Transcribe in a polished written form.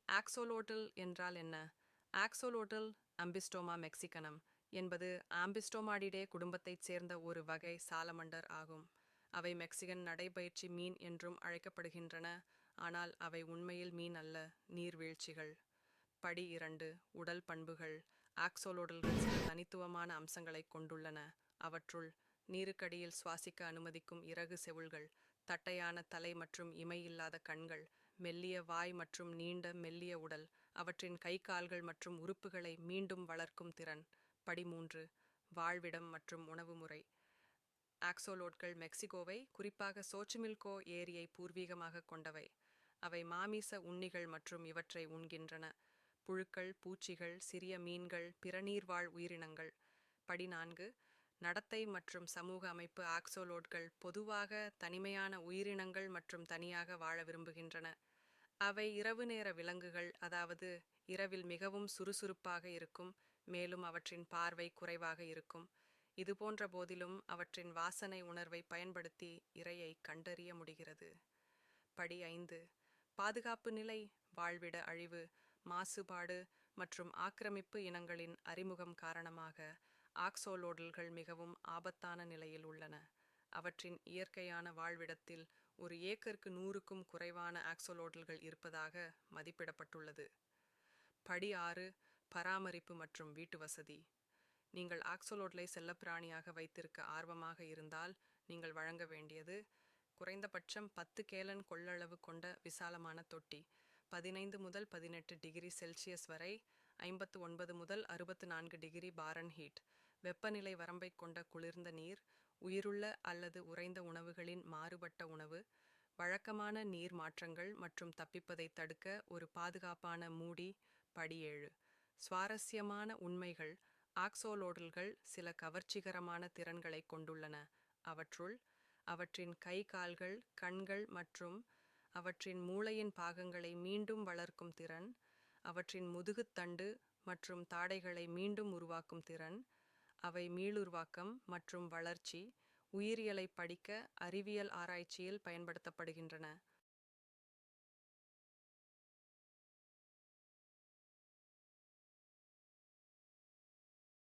ஆக்சோலோட்டல் என்றால் என்ன? ஆக்சோலோட்டல் அம்பிஸ்டோமா மெக்சிகனம் என்பது ஆம்பிஸ்டோமாடிடே குடும்பத்தைச் சேர்ந்த ஒரு வகை சாலமண்டர் ஆகும். அவை மெக்சிகன் நடைபயிற்சி மீன் என்றும் அழைக்கப்படுகின்றன, ஆனால் அவை உண்மையில் மீன் அல்ல, நீர்வீழ்ச்சிகள். படி 2. உடல் பண்புகள். ஆக்சோலோடல்கள் சில தனித்துவமான அம்சங்களைக் கொண்டுள்ளன. அவற்றுள், நீருக்கடியில் சுவாசிக்க அனுமதிக்கும் இறகு செவுள்கள், தட்டையான தலை மற்றும் இமை இல்லாத கண்கள், மெல்லிய வாய் மற்றும் நீண்ட மெல்லிய உடல், அவற்றின் கை கால்கள் மற்றும் உறுப்புகளை மீண்டும் வளர்க்கும் திறன். படி 3. வாழ்விடம் மற்றும் உணவு முறை. ஆக்சோலோட்கள் மெக்சிகோவை, குறிப்பாக சோச்சிமில்கோ ஏரியை பூர்வீகமாக கொண்டவை. அவை மாமிச உண்ணிகள் மற்றும் இவற்றை உண்கின்றன. புழுக்கள், பூச்சிகள், சிறிய மீன்கள், பிற நீர்வாழ் உயிரினங்கள். படி 4. நடத்தை மற்றும் சமூக அமைப்பு. ஆக்சோலோட்கள் பொதுவாக தனிமையான உயிரினங்கள் மற்றும் தனியாக வாழ விரும்புகின்றன. அவை இரவு நேர விலங்குகள், அதாவது இரவில் மிகவும் சுறுசுறுப்பாக இருக்கும், மேலும் அவற்றின் பார்வை குறைவாக இருக்கும். இதுபோன்ற போதிலும் அவற்றின் வாசனை உணர்வை பயன்படுத்தி இரையை கண்டறிய முடிகிறது. படி 5. பாதுகாப்பு நிலை. வாழ்விட அழிவு, மாசுபாடு மற்றும் ஆக்கிரமிப்பு இனங்களின் அறிமுகம் காரணமாக ஆக்சோலோடல்கள் மிகவும் ஆபத்தான நிலையில் உள்ளன. அவற்றின் இயற்கையான வாழ்விடத்தில் ஒரு ஏக்கருக்கு 100க்கும் குறைவான ஆக்சோலோடல்கள் இருப்பதாக மதிப்பிடப்பட்டுள்ளது. படி 6. பராமரிப்பு மற்றும் வீட்டு வசதி. நீங்கள் ஆக்சோலோட்லை செல்லப்பிராணியாக வைத்திருக்க ஆர்வமாக இருந்தால் நீங்கள் வழங்க வேண்டியது: குறைந்தபட்சம் 10 கேலன் கொள்ளளவு கொண்ட விசாலமான தொட்டி, 15 முதல் 18 டிகிரி செல்சியஸ் வரை, 59 முதல் 64 டிகிரி பாரன்ஹீட் வெப்பநிலை வரம்பைக் கொண்ட குளிர்ந்த நீர், உயிருள்ள அல்லது உறைந்த உணவுகளின் மாறுபட்ட உணவு, வழக்கமான நீர் மாற்றங்கள் மற்றும் தப்பிப்பதை தடுக்க ஒரு பாதுகாப்பான மூடி. படி 7. சுவாரஸ்யமான உண்மைகள். ஆக்சோலோடல்கள் சில கவர்ச்சிகரமான திறன்களை கொண்டுள்ளன. அவற்றுள், அவற்றின் கை கால்கள், கண்கள் மற்றும் அவற்றின் மூளையின் பாகங்களை மீண்டும் வளர்க்கும் திறன், அவற்றின் முதுகுத்தண்டு மற்றும் தாடைகளை மீண்டும் உருவாக்கும் திறன், அவை மீளுருவாக்கம் மற்றும் வளர்ச்சி, உயிரியலை படிக்க அறிவியல் ஆராய்ச்சியில் பயன்படுத்தப்படுகின்றன.